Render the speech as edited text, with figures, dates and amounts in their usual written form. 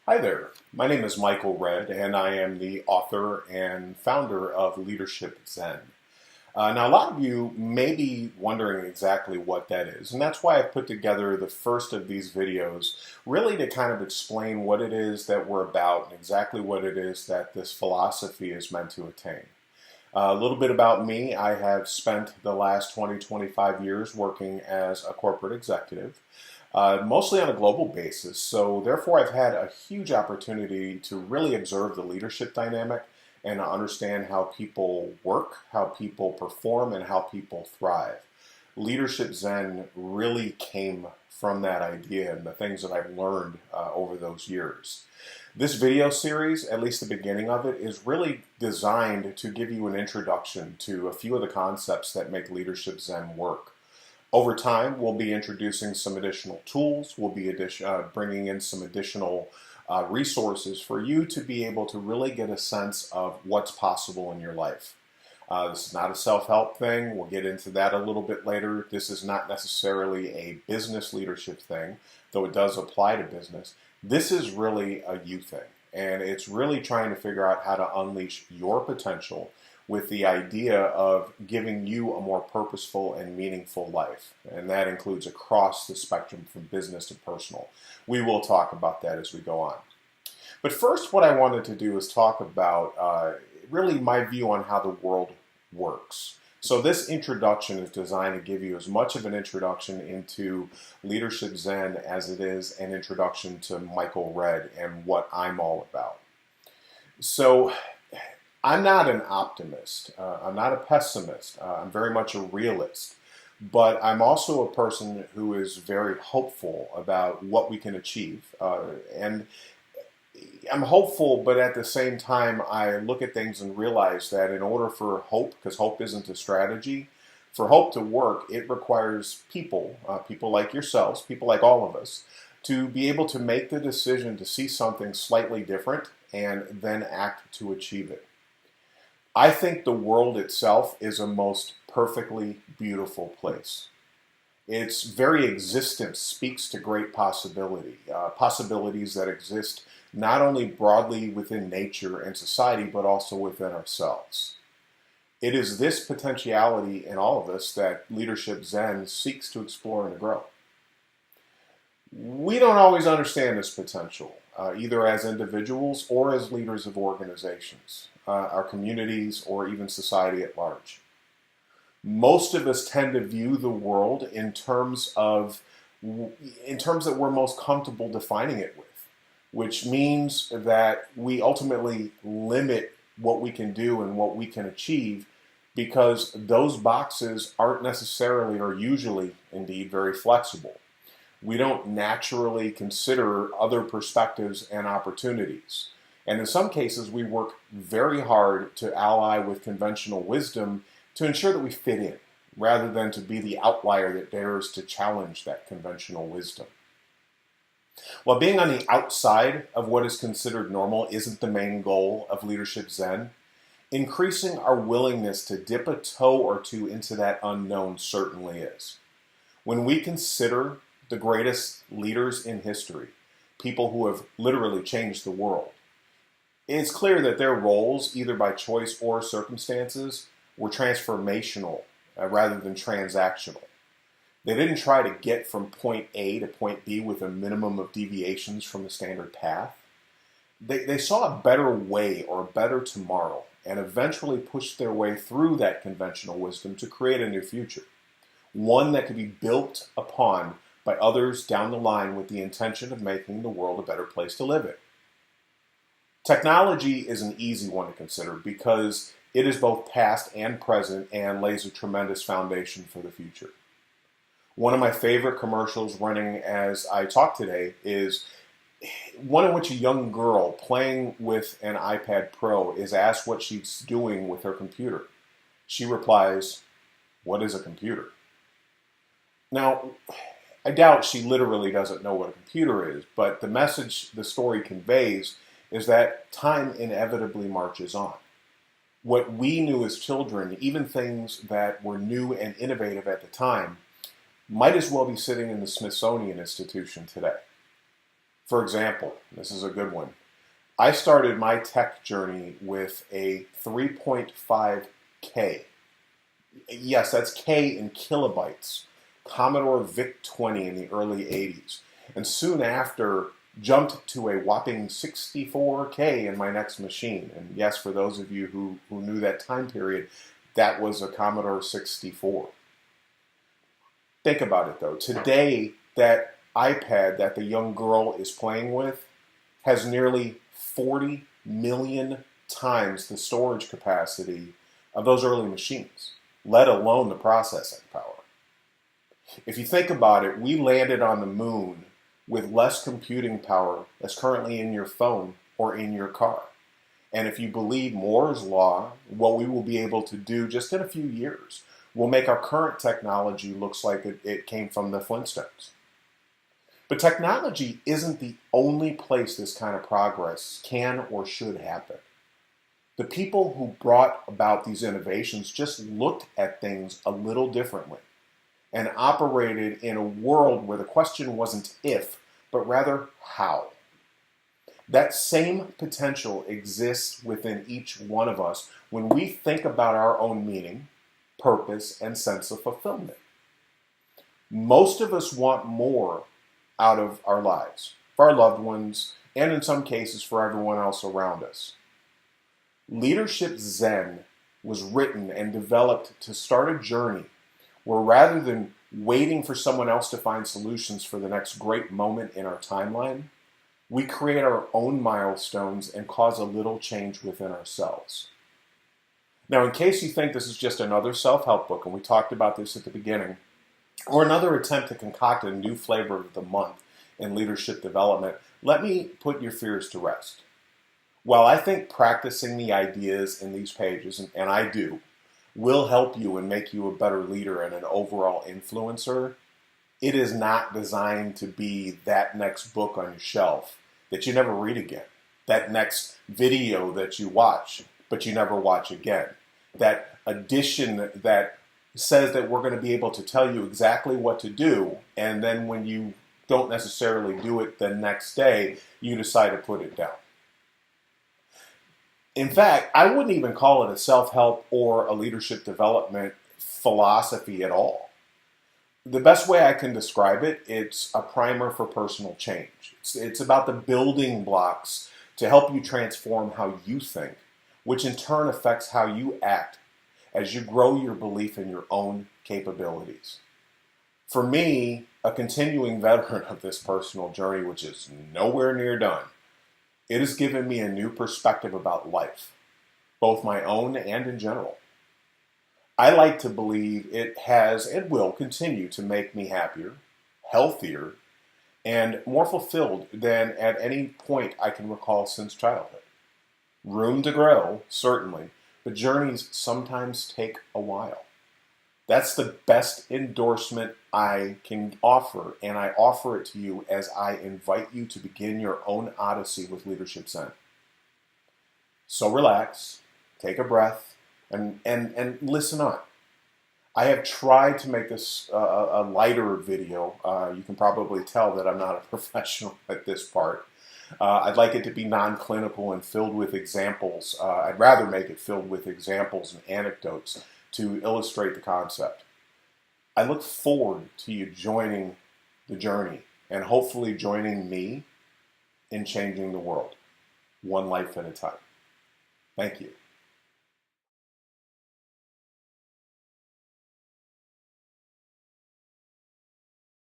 Hi there. My name is Michael Redd, and I am the author and founder of Leadership Zen. Now, a lot of you may be wondering exactly what that is, and that's why I put together the first of these videos, really to kind of explain what it is that we're about and exactly what it is that this philosophy is meant to attain. A little bit about me. I have spent the last 25 years working as a corporate executive. Mostly on a global basis. So therefore, I've had a huge opportunity to really observe the leadership dynamic and to understand how people work, how people perform, and how people thrive. Leadership Zen really came from that idea and the things that I've learned over those years. This video series, at least the beginning of it, is really designed to give you an introduction to a few of the concepts that make Leadership Zen work. Over time, we'll be introducing some additional tools. We'll be bringing in some additional resources for you to be able to really get a sense of what's possible in your life. This is not a self-help thing. We'll get into that a little bit later. This is not necessarily a business leadership thing, though it does apply to business. This is really a you thing, and it's really trying to figure out how to unleash your potential with the idea of giving you a more purposeful and meaningful life. And that includes across the spectrum from business to personal. We will talk about that as we go on. But first, what I wanted to do is talk about really my view on how the world works. So this introduction is designed to give you as much of an introduction into Leadership Zen as it is an introduction to Michael Redd and what I'm all about. So I'm not an optimist. I'm not a pessimist. I'm very much a realist. But I'm also a person who is very hopeful about what we can achieve. And I'm hopeful, but at the same time, I look at things and realize that in order for hope, because hope isn't a strategy, for hope to work, it requires people, people like yourselves, people like all of us, to be able to make the decision to see something slightly different and then act to achieve it. I think the world itself is a most perfectly beautiful place. Its very existence speaks to great possibility, possibilities that exist not only broadly within nature and society, but also within ourselves. It is this potentiality in all of us that Leadership Zen seeks to explore and to grow. We don't always understand this potential, either as individuals or as leaders of organizations, our communities, or even society at large. Most of us tend to view the world in terms that we're most comfortable defining it with, which means that we ultimately limit what we can do and what we can achieve because those boxes aren't necessarily or usually indeed very flexible. We don't naturally consider other perspectives and opportunities. And in some cases, we work very hard to ally with conventional wisdom to ensure that we fit in, rather than to be the outlier that dares to challenge that conventional wisdom. While being on the outside of what is considered normal isn't the main goal of Leadership Zen, increasing our willingness to dip a toe or two into that unknown certainly is. When we consider the greatest leaders in history, people who have literally changed the world, it's clear that their roles, either by choice or circumstances, were transformational rather than transactional. They didn't try to get from point A to point B with a minimum of deviations from the standard path. They saw a better way or a better tomorrow and eventually pushed their way through that conventional wisdom to create a new future, one that could be built upon by others down the line with the intention of making the world a better place to live in. Technology is an easy one to consider because it is both past and present and lays a tremendous foundation for the future. One of my favorite commercials running as I talk today is one in which a young girl playing with an iPad Pro is asked what she's doing with her computer. She replies, "What is a computer?" Now, I doubt she literally doesn't know what a computer is, but the message the story conveys is that time inevitably marches on. What we knew as children, even things that were new and innovative at the time, might as well be sitting in the Smithsonian Institution today. For example, this is a good one. I started my tech journey with a 3.5K. Yes, that's K in kilobytes. Commodore VIC-20 in the early 80s. And soon after, jumped to a whopping 64K in my next machine. And yes, for those of you who knew that time period, that was a Commodore 64. Think about it though. Today, that iPad that the young girl is playing with has nearly 40 million times the storage capacity of those early machines, let alone the processing power. If you think about it, we landed on the moon with less computing power that's currently in your phone or in your car. And if you believe Moore's law, what we will be able to do just in a few years will make our current technology looks like it came from the Flintstones. But technology isn't the only place this kind of progress can or should happen. The people who brought about these innovations just looked at things a little differently and operated in a world where the question wasn't if, but rather how. That same potential exists within each one of us when we think about our own meaning, purpose, and sense of fulfillment. Most of us want more out of our lives, for our loved ones, and in some cases for everyone else around us. Leadership Zen was written and developed to start a journey where rather than waiting for someone else to find solutions for the next great moment in our timeline, we create our own milestones and cause a little change within ourselves. Now, in case you think this is just another self-help book, and we talked about this at the beginning, or another attempt to concoct a new flavor of the month in leadership development, let me put your fears to rest. While I think practicing the ideas in these pages, and I do, will help you and make you a better leader and an overall influencer, it is not designed to be that next book on your shelf that you never read again, that next video that you watch but you never watch again, that edition that says that we're going to be able to tell you exactly what to do, and then when you don't necessarily do it the next day, you decide to put it down. In fact, I wouldn't even call it a self-help or a leadership development philosophy at all. The best way I can describe it, it's a primer for personal change. It's about the building blocks to help you transform how you think, which in turn affects how you act as you grow your belief in your own capabilities. For me, a continuing veteran of this personal journey, which is nowhere near done, it has given me a new perspective about life, both my own and in general. I like to believe it has and will continue to make me happier, healthier, and more fulfilled than at any point I can recall since childhood. Room to grow, certainly, but journeys sometimes take a while. That's the best endorsement I can offer, and I offer it to you as I invite you to begin your own odyssey with Leadership Zen. So relax, take a breath, and listen on. I have tried to make this a lighter video. You can probably tell that I'm not a professional at this part. I'd like it to be non-clinical and filled with examples. I'd rather make it filled with examples and anecdotes to illustrate the concept. I look forward to you joining the journey and hopefully joining me in changing the world, one life at a time. Thank you.